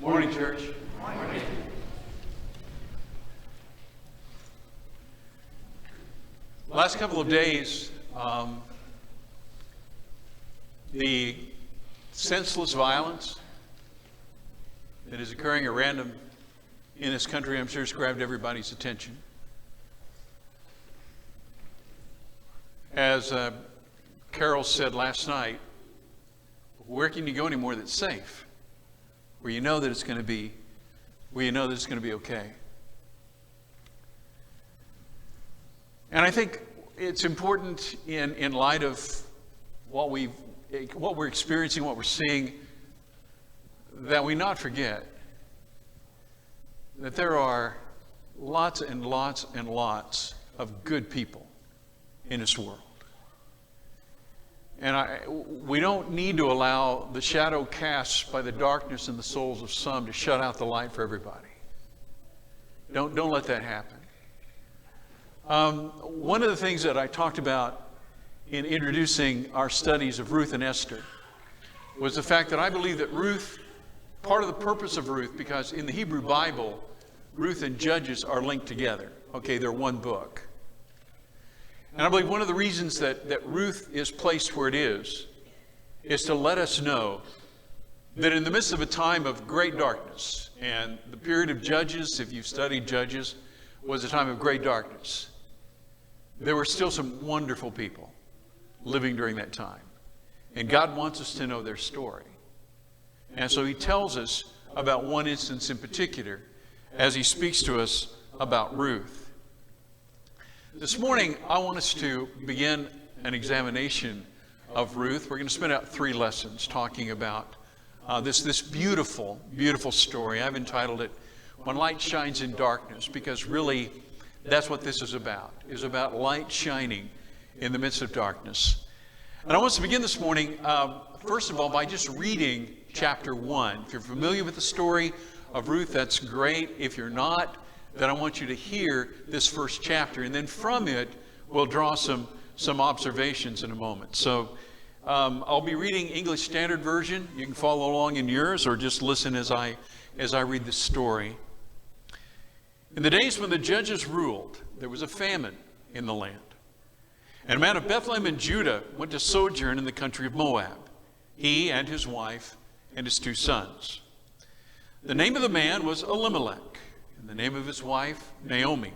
Morning, church. Morning. Last couple of days, the senseless violence that is occurring at random in this country, I'm sure, has grabbed everybody's attention. As Carol said last night, where can you go anymore that's safe? Where you know that it's going to be, okay. And I think it's important in light of what we're experiencing, what we're seeing, that we not forget that there are lots and lots and lots of good people in this world. And we don't need to allow the shadow cast by the darkness in the souls of some to shut out the light for everybody. Don't let that happen. One of the things that I talked about in introducing our studies of Ruth and Esther was the fact that I believe that Ruth, part of the purpose of Ruth, because in the Hebrew Bible, Ruth and Judges are linked together. Okay, they're one book. And I believe one of the reasons that Ruth is placed where it is to let us know that in the midst of a time of great darkness, and the period of Judges, if you've studied Judges, was a time of great darkness, there were still some wonderful people living during that time. And God wants us to know their story. And so he tells us about one instance in particular as he speaks to us about Ruth. This morning, I want us to begin an examination of Ruth. We're going to spend out 3 lessons talking about this beautiful, beautiful story. I've entitled it, When Light Shines in Darkness, because really that's what this is about light shining in the midst of darkness. And I want us to begin this morning, first of all, by just reading chapter 1. If you're familiar with the story of Ruth, that's great. If you're not, then I want you to hear this first chapter, and then from it we'll draw some observations in a moment. So I'll be reading English Standard Version. You can follow along in yours, or just listen as I read the story. In the days when the judges ruled, there was a famine in the land. And a man of Bethlehem in Judah went to sojourn in the country of Moab, he and his wife and his 2 sons. The name of the man was Elimelech, and the name of his wife, Naomi.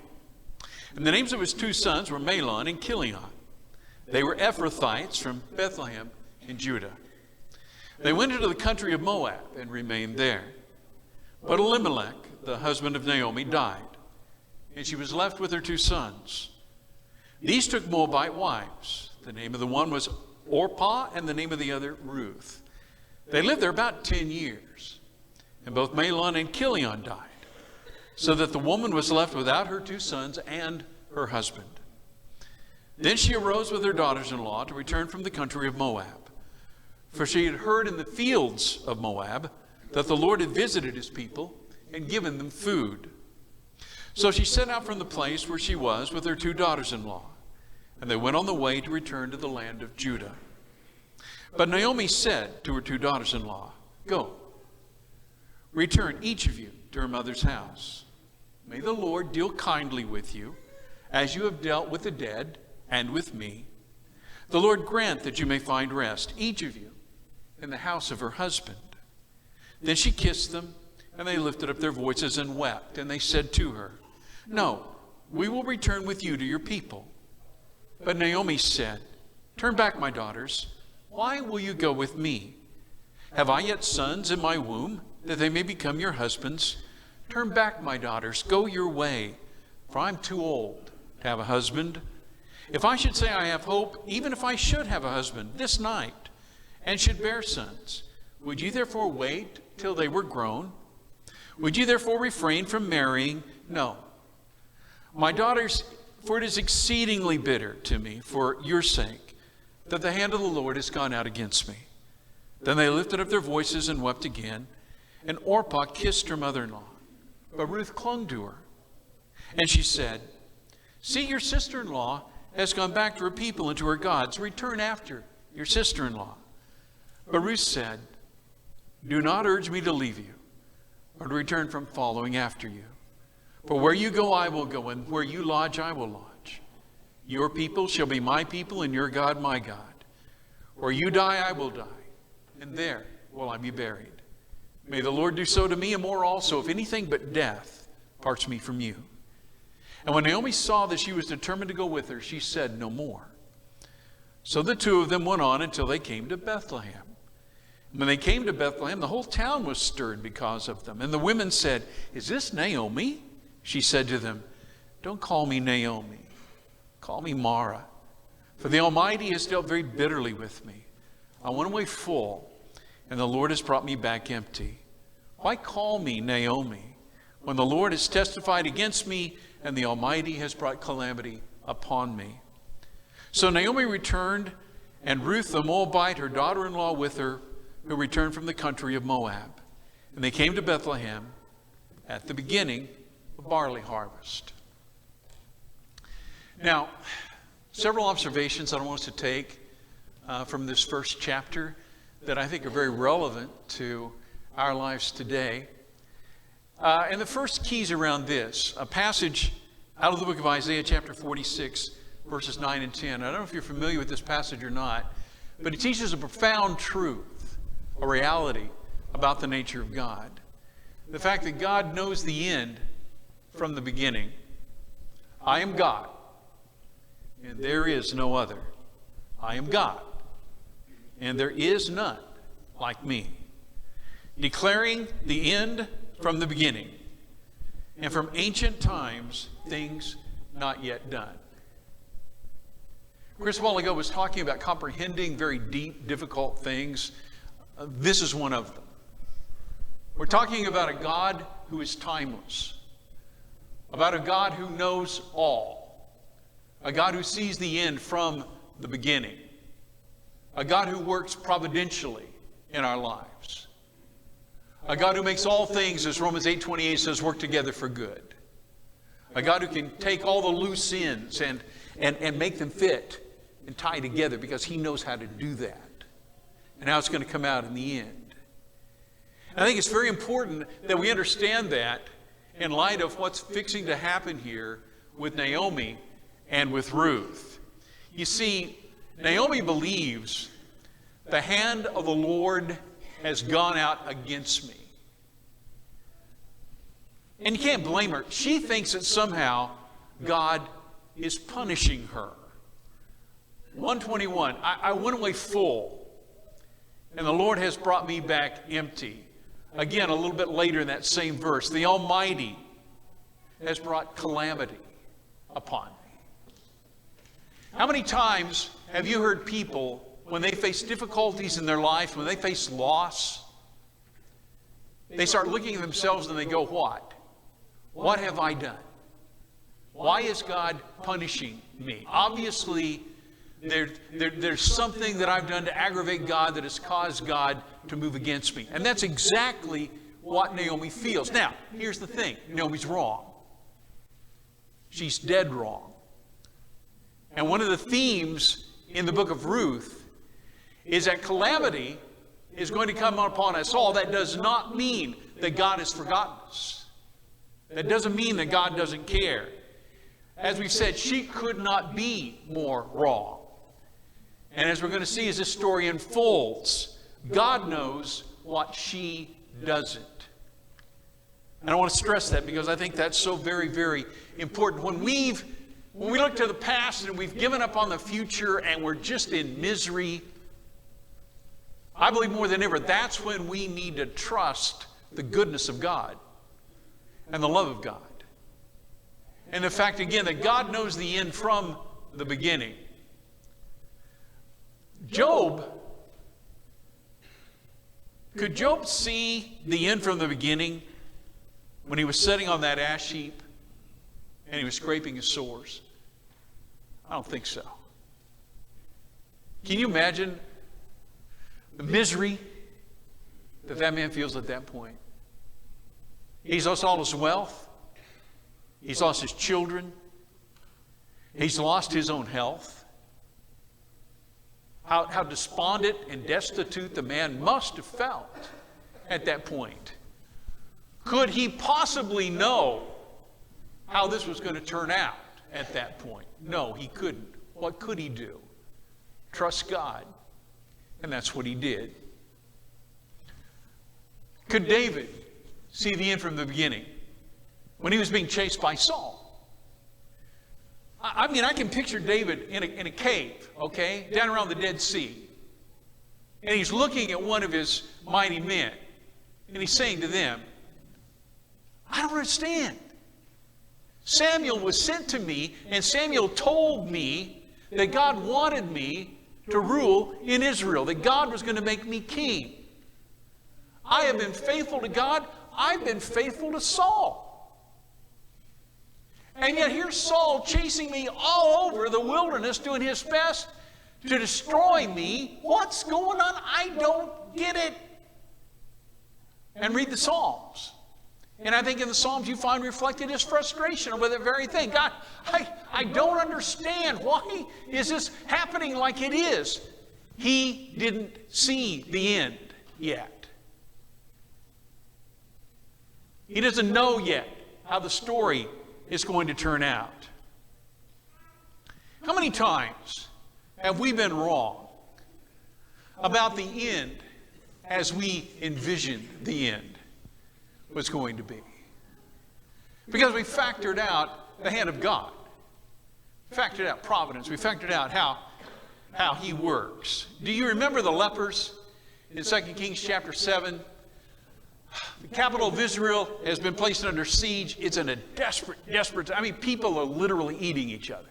And the names of his 2 sons were Mahlon and Chilion. They were Ephrathites from Bethlehem in Judah. They went into the country of Moab and remained there. But Elimelech, the husband of Naomi, died, and she was left with her 2 sons. These took Moabite wives. The name of the one was Orpah, and the name of the other, Ruth. They lived there about 10 years, and both Mahlon and Chilion died, so that the woman was left without her 2 sons and her husband. Then she arose with her daughters-in-law to return from the country of Moab, for she had heard in the fields of Moab that the Lord had visited his people and given them food. So she set out from the place where she was with her 2 daughters-in-law, and they went on the way to return to the land of Judah. But Naomi said to her 2 daughters-in-law, "Go, return each of you to her mother's house. May the Lord deal kindly with you, as you have dealt with the dead and with me. The Lord grant that you may find rest, each of you, in the house of her husband." Then she kissed them, and they lifted up their voices and wept. And they said to her, "No, we will return with you to your people." But Naomi said, "Turn back, my daughters. Why will you go with me? Have I yet sons in my womb, that they may become your husbands? Turn back, my daughters, go your way, for I'm too old to have a husband. If I should say I have hope, even if I should have a husband this night, and should bear sons, would you therefore wait till they were grown? Would you therefore refrain from marrying? No. My daughters, for it is exceedingly bitter to me for your sake that the hand of the Lord has gone out against me." Then they lifted up their voices and wept again, and Orpah kissed her mother-in-law. But Ruth clung to her, and she said, "See, your sister-in-law has gone back to her people and to her gods. Return after your sister-in-law." But Ruth said, "Do not urge me to leave you, or to return from following after you. For where you go, I will go, and where you lodge, I will lodge. Your people shall be my people, and your God my God. Where you die, I will die, and there will I be buried. May the Lord do so to me, and more also, if anything but death parts me from you. And when Naomi saw that she was determined to go with her, she said no more. So the two of them went on until they came to Bethlehem. When they came to Bethlehem, the whole town was stirred because of them. And the women said, "Is this Naomi?" She said to them, "Don't call me Naomi. Call me Mara. For the Almighty has dealt very bitterly with me. I went away full, and the Lord has brought me back empty. Why call me Naomi, when the Lord has testified against me, and the Almighty has brought calamity upon me?" So Naomi returned, and Ruth the Moabite, her daughter-in-law, with her, who returned from the country of Moab. And they came to Bethlehem at the beginning of barley harvest. Now, several observations that I want us to take from this first chapter that I think are very relevant to our lives today. And the first key's around this, a passage out of the book of Isaiah chapter 46, verses 9 and 10. I don't know if you're familiar with this passage or not, but it teaches a profound truth, a reality about the nature of God. The fact that God knows the end from the beginning. I am God, and there is no other. I am God, and there is none like me. Declaring the end from the beginning, and from ancient times, things not yet done. Chris, a while ago, was talking about comprehending very deep, difficult things. This is one of them. We're talking about a God who is timeless, about a God who knows all, a God who sees the end from the beginning, a God who works providentially in our lives, a God who makes all things, as Romans 8:28 says, work together for good, a God who can take all the loose ends and make them fit and tie together because he knows how to do that and how it's going to come out in the end. And I think it's very important that we understand that in light of what's fixing to happen here with Naomi and with Ruth. You see, Naomi believes the hand of the Lord has gone out against me. And you can't blame her. She thinks that somehow God is punishing her. 121, I went away full, and the Lord has brought me back empty. Again, a little bit later in that same verse, the Almighty has brought calamity upon me. How many times have you heard people, when they face difficulties in their life, when they face loss, they start looking at themselves and they go, what? What have I done? Why is God punishing me? Obviously, there's something that I've done to aggravate God that has caused God to move against me. And that's exactly what Naomi feels. Now, here's the thing. Naomi's wrong. She's dead wrong. And one of the themes in the book of Ruth is that calamity is going to come upon us all. That does not mean that God has forgotten us. That doesn't mean that God doesn't care. As we've said, she could not be more wrong. And as we're going to see as this story unfolds, God knows what she doesn't. And I want to stress that because I think that's so very, very important. When we look to the past and we've given up on the future and we're just in misery, I believe more than ever, that's when we need to trust the goodness of God and the love of God. And the fact, again, that God knows the end from the beginning. Could Job see the end from the beginning when he was sitting on that ash heap and he was scraping his sores? I don't think so. Can you imagine the misery that man feels at that point? He's lost all his wealth. He's lost his children. He's lost his own health. How despondent and destitute the man must have felt at that point. Could he possibly know how this was going to turn out at that point? No, he couldn't. What could he do? Trust God. And that's what he did. Could David see the end from the beginning when he was being chased by Saul? I mean, I can picture David in a cave, okay, down around the Dead Sea. And he's looking at one of his mighty men. And he's saying to them, I don't understand. Samuel was sent to me, and Samuel told me that God wanted me to rule in Israel, that God was going to make me king. I have been faithful to God. I've been faithful to Saul. And yet here's Saul chasing me all over the wilderness, doing his best to destroy me. What's going on? I don't get it. And read the Psalms. And I think in the Psalms you find reflected his frustration over that very thing. God, I don't understand. Why is this happening like it is? He didn't see the end yet. He doesn't know yet how the story is going to turn out. How many times have we been wrong about the end as we envisioned the end was going to be? Because we factored out the hand of God. Factored out providence. We factored out how he works. Do you remember the lepers in 2 Kings chapter 7? The capital of Israel has been placed under siege. It's in a desperate, I mean, people are literally eating each other.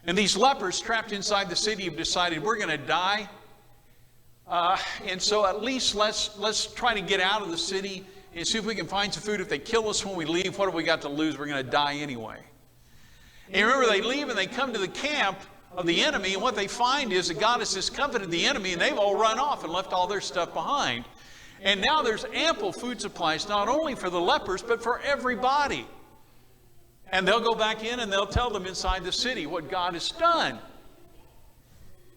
And these lepers trapped inside the city have decided we're going to die. And so at least let's try to get out of the city and see if we can find some food. If they kill us when we leave, what have we got to lose? We're going to die anyway. And remember, they leave and they come to the camp of the enemy, and what they find is that God has discomfited the enemy, and they've all run off and left all their stuff behind. And now there's ample food supplies, not only for the lepers, but for everybody. And they'll go back in and they'll tell them inside the city what God has done.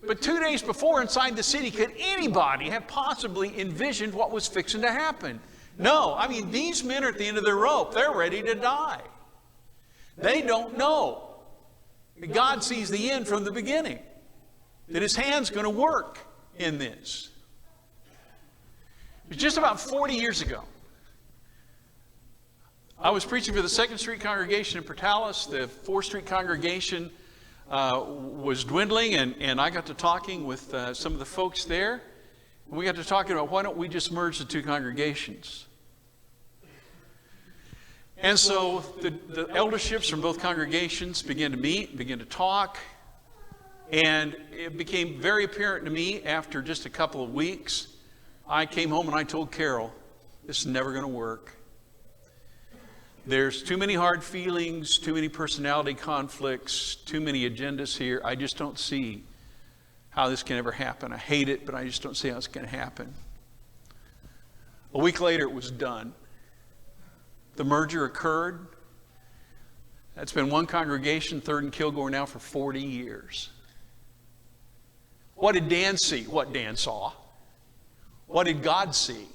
But 2 days before, inside the city, could anybody have possibly envisioned what was fixing to happen? No. I mean, these men are at the end of their rope. They're ready to die. They don't know that God sees the end from the beginning, that his hand's going to work in this. It was just about 40 years ago. I was preaching for the 2nd Street congregation in Portales. The 4th Street congregation was dwindling, and I got to talking with some of the folks there. And we got to talking about why don't we just merge the two congregations. And so the elderships from both congregations began to meet, began to talk, and it became very apparent to me after just a couple of weeks. I came home and I told Carol, this is never going to work. There's too many hard feelings, too many personality conflicts, too many agendas here. I just don't see how this can ever happen. I hate it, but I just don't see how it's going to happen. A week later, it was done. The merger occurred. That's been one congregation, 3rd and Kilgore, now for 40 years. What did Dan see? What Dan saw. What did God see?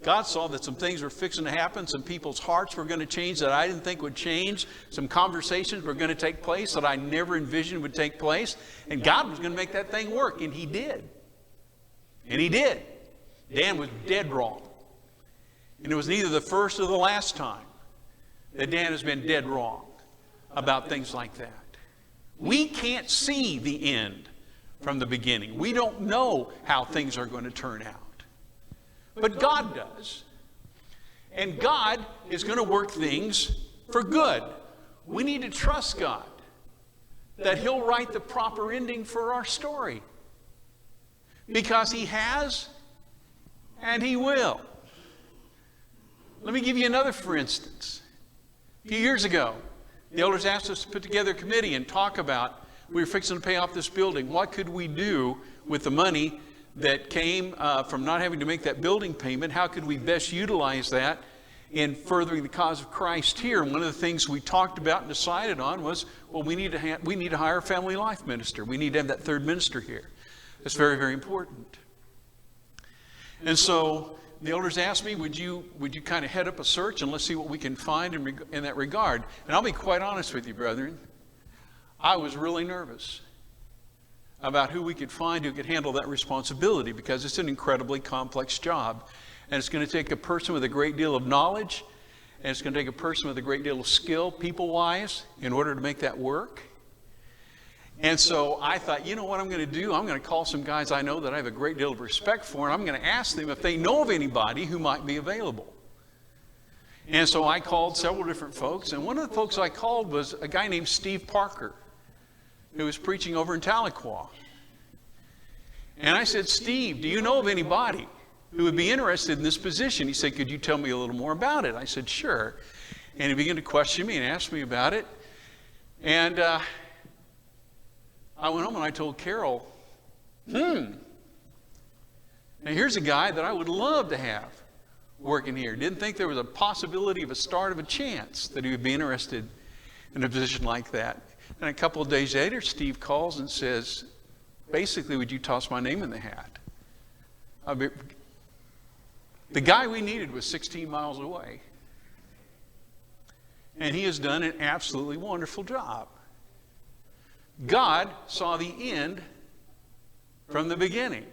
God saw that some things were fixing to happen. Some people's hearts were going to change that I didn't think would change. Some conversations were going to take place that I never envisioned would take place. And God was going to make that thing work. And he did. And he did. Dan was dead wrong. And it was neither the first or the last time that Dan has been dead wrong about things like that. We can't see the end from the beginning. We don't know how things are going to turn out. But God does. And God is going to work things for good. We need to trust God that he'll write the proper ending for our story. Because he has and he will. Let me give you another for instance. A few years ago, the elders asked us to put together a committee and talk about, we were fixing to pay off this building. What could we do with the money that came from not having to make that building payment? How could we best utilize that in furthering the cause of Christ here? And one of the things we talked about and decided on was, well, we need to hire a family life minister. We need to have that 3rd minister here. That's very, very important. And so the elders asked me, would you kind of head up a search and let's see what we can find in that regard. And I'll be quite honest with you, brethren. I was really nervous about who we could find who could handle that responsibility, because it's an incredibly complex job. And it's going to take a person with a great deal of knowledge, and it's going to take a person with a great deal of skill, people-wise, in order to make that work. And so I thought, you know what I'm going to do? I'm going to call some guys I know that I have a great deal of respect for, and I'm going to ask them if they know of anybody who might be available. And so I called several different folks, and one of the folks I called was a guy named Steve Parker, who was preaching over in Tahlequah. And I said, Steve, do you know of anybody who would be interested in this position? He said, could you tell me a little more about it? I said, sure. And he began to question me and ask me about it. And I went home and I told Carol, now here's a guy that I would love to have working here. Didn't think there was a possibility of a start of a chance that he would be interested in a position like that. And a couple of days later, Steve calls and says, basically, would you toss my name in the hat? The guy we needed was 16 miles away. And he has done an absolutely wonderful job. God saw the end from the beginning.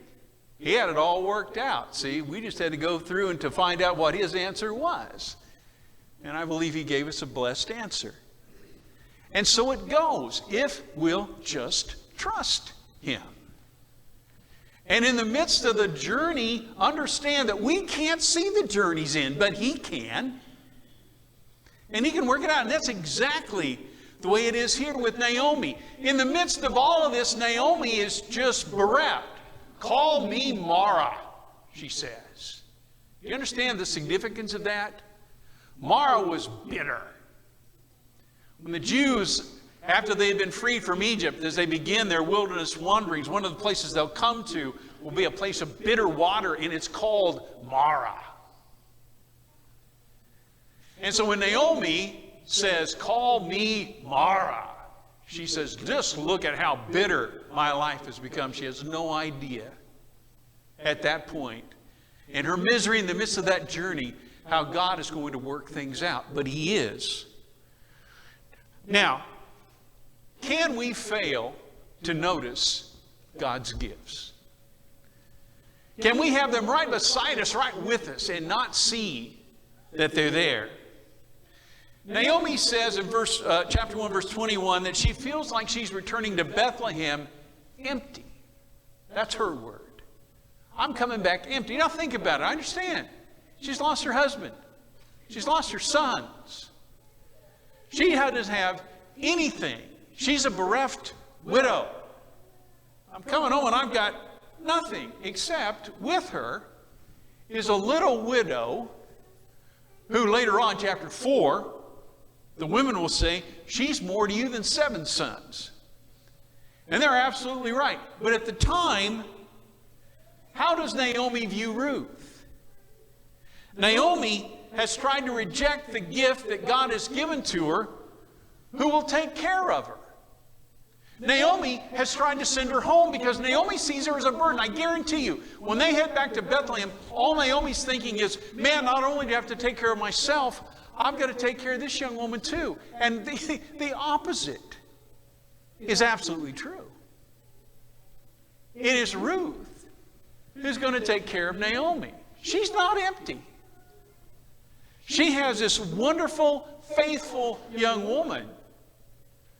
He had it all worked out. See, we just had to go through and to find out what his answer was. And I believe he gave us a blessed answer. And so it goes, if we'll just trust him. And in the midst of the journey, understand that we can't see the journey's end, but he can. And he can work it out. And that's exactly the way it is here with Naomi. In the midst of all of this, Naomi is just bereft. Call me Mara, she says. Do you understand the significance of that? Mara was bitter. When the Jews, after they had been freed from Egypt, as they begin their wilderness wanderings, one of the places they'll come to will be a place of bitter water, and it's called Mara. And so when Naomi says, call me Mara, she says, just look at how bitter my life has become. She has no idea at that point, in her misery in the midst of that journey, how God is going to work things out. But he is. Now, can we fail to notice God's gifts? Can we have them right beside us, right with us, and not see that they're there? Naomi says in chapter 1, verse 21, that she feels like she's returning to Bethlehem empty. That's her word. I'm coming back empty. Now think about it. I understand. She's lost her husband. She's lost her sons. She doesn't have anything. She's a bereft widow. I'm coming home and I've got nothing, except with her is a little widow who later on, chapter 4, the women will say, she's more to you than 7 sons. And they're absolutely right. But at the time, how does Naomi view Ruth? Naomi has tried to reject the gift that God has given to her, who will take care of her. Naomi has tried to send her home because Naomi sees her as a burden. I guarantee you, when they head back to Bethlehem, all Naomi's thinking is, man, not only do I have to take care of myself, I've got to take care of this young woman too. And the opposite is absolutely true. It is Ruth who's going to take care of Naomi. She's not empty. She has this wonderful, faithful young woman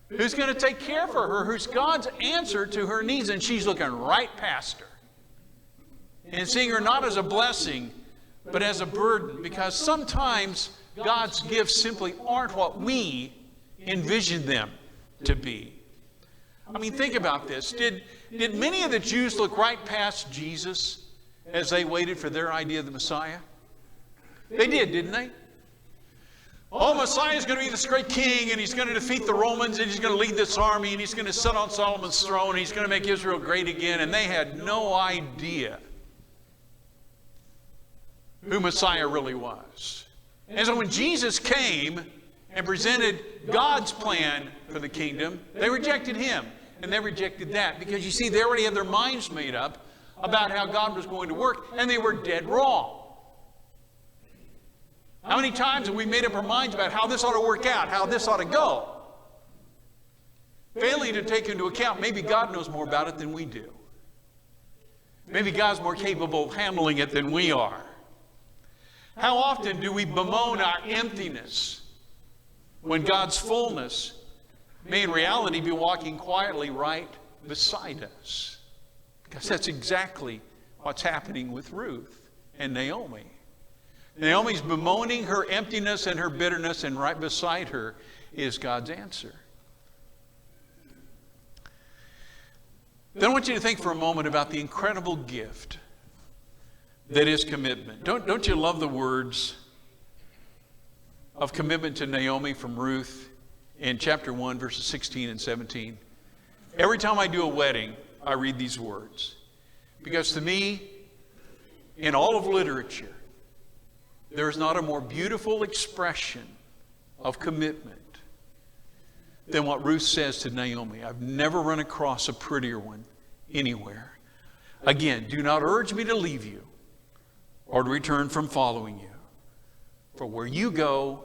who's going to take care of her, who's God's answer to her needs, and she's looking right past her and seeing her not as a blessing, but as a burden, because sometimes God's gifts simply aren't what we envision them to be. I mean, think about this. Did many of the Jews look right past Jesus as they waited for their idea of the Messiah? They did, didn't they? Oh, Messiah is going to be this great king, and he's going to defeat the Romans, and he's going to lead this army, and he's going to sit on Solomon's throne, and he's going to make Israel great again. And they had no idea who Messiah really was. And so when Jesus came and presented God's plan for the kingdom, they rejected him. And they rejected that because, you see, they already had their minds made up about how God was going to work, and they were dead wrong. How many times have we made up our minds about how this ought to work out, how this ought to go? Failing to take into account, maybe God knows more about it than we do. Maybe God's more capable of handling it than we are. How often do we bemoan our emptiness when God's fullness may in reality be walking quietly right beside us? Because that's exactly what's happening with Ruth and Naomi. Naomi's bemoaning her emptiness and her bitterness, and right beside her is God's answer. Then I want you to think for a moment about the incredible gift that is commitment. Don't you love the words of commitment to Naomi from Ruth in chapter 1, verses 16 and 17? Every time I do a wedding, I read these words. Because to me, in all of literature, there is not a more beautiful expression of commitment than what Ruth says to Naomi. I've never run across a prettier one anywhere. Again, do not urge me to leave you or to return from following you. For where you go,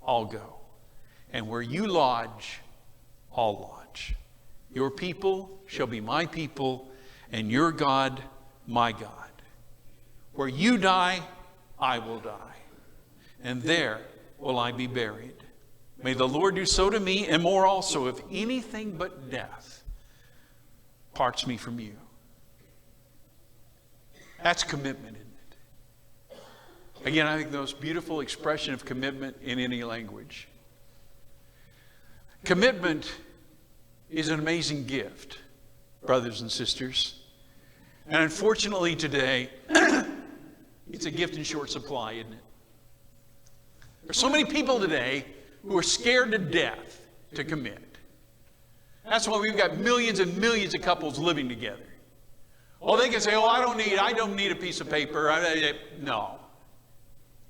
I'll go. And where you lodge, I'll lodge. Your people shall be my people, and your God, my God. Where you die, I will die, and there will I be buried. May the Lord do so to me, and more also, if anything but death parts me from you. That's commitment, isn't it? Again, I think the most beautiful expression of commitment in any language. Commitment is an amazing gift, brothers and sisters. And unfortunately today, it's a gift in short supply, isn't it? There's so many people today who are scared to death to commit. That's why we've got millions and millions of couples living together. Oh, they can say, oh, I don't need a piece of paper. No.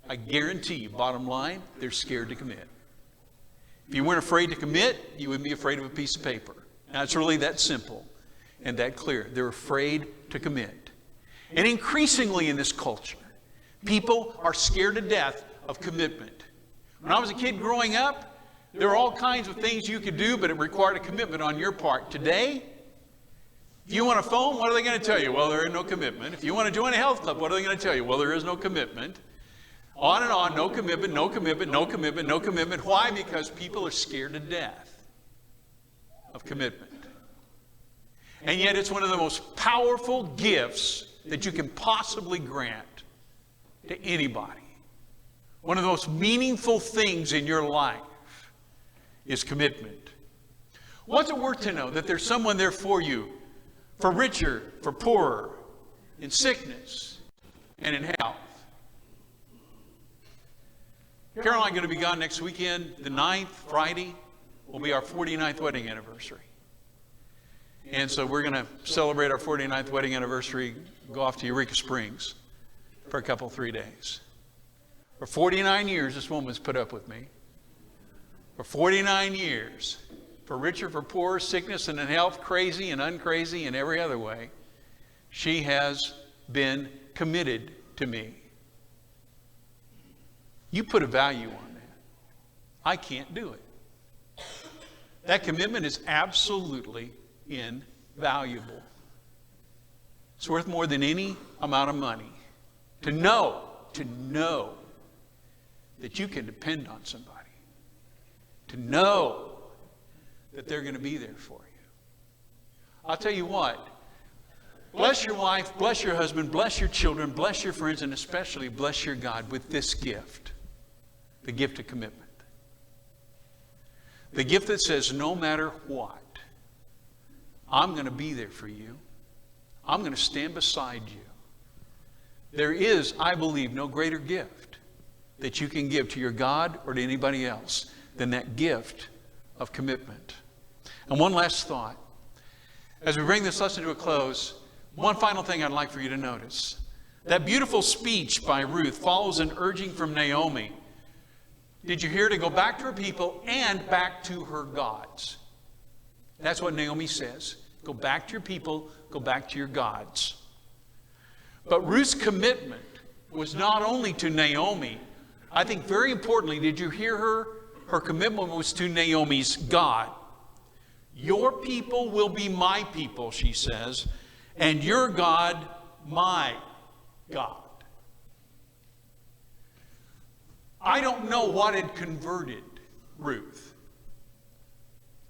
I guarantee you, bottom line, they're scared to commit. If you weren't afraid to commit, you wouldn't be afraid of a piece of paper. Now, it's really that simple and that clear. They're afraid to commit. And increasingly in this culture, people are scared to death of commitment. When I was a kid growing up, there were all kinds of things you could do, but it required a commitment on your part. Today, if you want a phone, what are they going to tell you? Well, there is no commitment. If you want to join a health club, what are they going to tell you? Well, there is no commitment. On and on, no commitment, no commitment, no commitment, no commitment. Why? Because people are scared to death of commitment. And yet it's one of the most powerful gifts that you can possibly grant to anybody. One of the most meaningful things in your life is commitment. What's it worth to know that there's someone there for you, for richer, for poorer, in sickness and in health? Carol and I are going to be gone next weekend. The 9th, Friday, will be our 49th wedding anniversary. And so we're going to celebrate our 49th wedding anniversary, go off to Eureka Springs for a couple, 3 days. For 49 years, this woman's put up with me. For 49 years, for richer, for poorer, sickness and in health, crazy and uncrazy in every other way, she has been committed to me. You put a value on that. I can't do it. That commitment is absolutely invaluable. It's worth more than any amount of money to know that you can depend on somebody. To know that they're going to be there for you. I'll tell you what, bless your wife, bless your husband, bless your children, bless your friends, and especially bless your God with this gift, the gift of commitment. The gift that says, no matter what, I'm going to be there for you. I'm going to stand beside you. There is, I believe, no greater gift that you can give to your God or to anybody else than that gift of commitment. And one last thought. As we bring this lesson to a close, one final thing I'd like for you to notice. That beautiful speech by Ruth follows an urging from Naomi. Did you hear? To go back to her people and back to her gods. That's what Naomi says. Go back to your people, go back to your gods. But Ruth's commitment was not only to Naomi. I think very importantly, did you hear her? Her commitment was to Naomi's God. Your people will be my people, she says, and your God, my God. I don't know what had converted Ruth.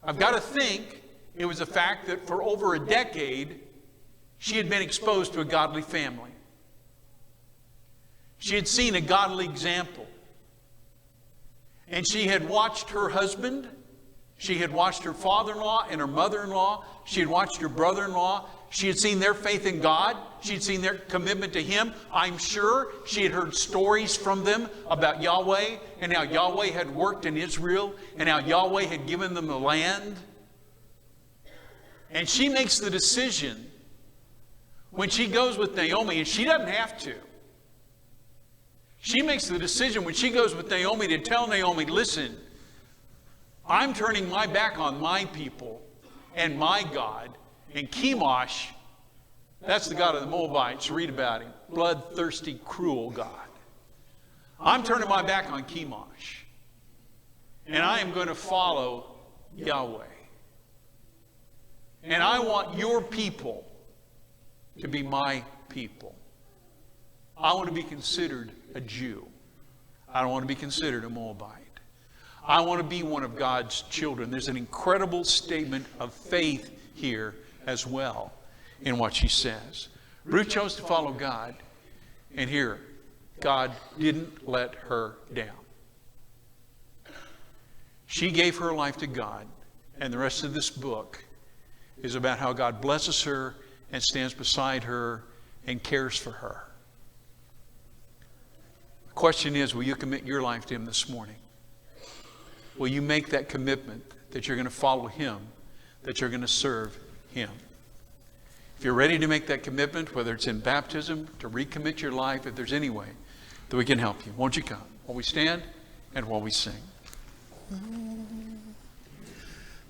I've got to think it was the fact that for over a decade, she had been exposed to a godly family. She had seen a godly example. And she had watched her husband. She had watched her father-in-law and her mother-in-law. She had watched her brother-in-law. She had seen their faith in God. She had seen their commitment to Him. I'm sure she had heard stories from them about Yahweh and how Yahweh had worked in Israel and how Yahweh had given them the land. And she makes the decision when she goes with Naomi, and she doesn't have to. She makes the decision when she goes with Naomi to tell Naomi, listen, I'm turning my back on my people and my God. And Chemosh, that's the God of the Moabites. Read about him. Bloodthirsty, cruel God. I'm turning my back on Chemosh. And I am going to follow Yahweh. And I want your people to be my people. I want to be considered a Jew. I don't want to be considered a Moabite. I want to be one of God's children. There's an incredible statement of faith here as well in what she says. Ruth chose to follow God, and here, God didn't let her down. She gave her life to God, and the rest of this book is about how God blesses her and stands beside her and cares for her. The question is, will you commit your life to Him this morning? Will you make that commitment that you're going to follow Him, that you're going to serve Him? If you're ready to make that commitment, whether it's in baptism, to recommit your life, if there's any way that we can help you, won't you come while we stand and while we sing?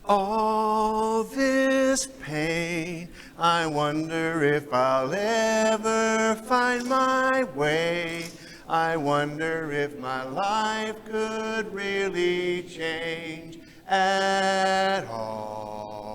All this pain, I wonder if I'll ever find my way. I wonder if my life could really change at all.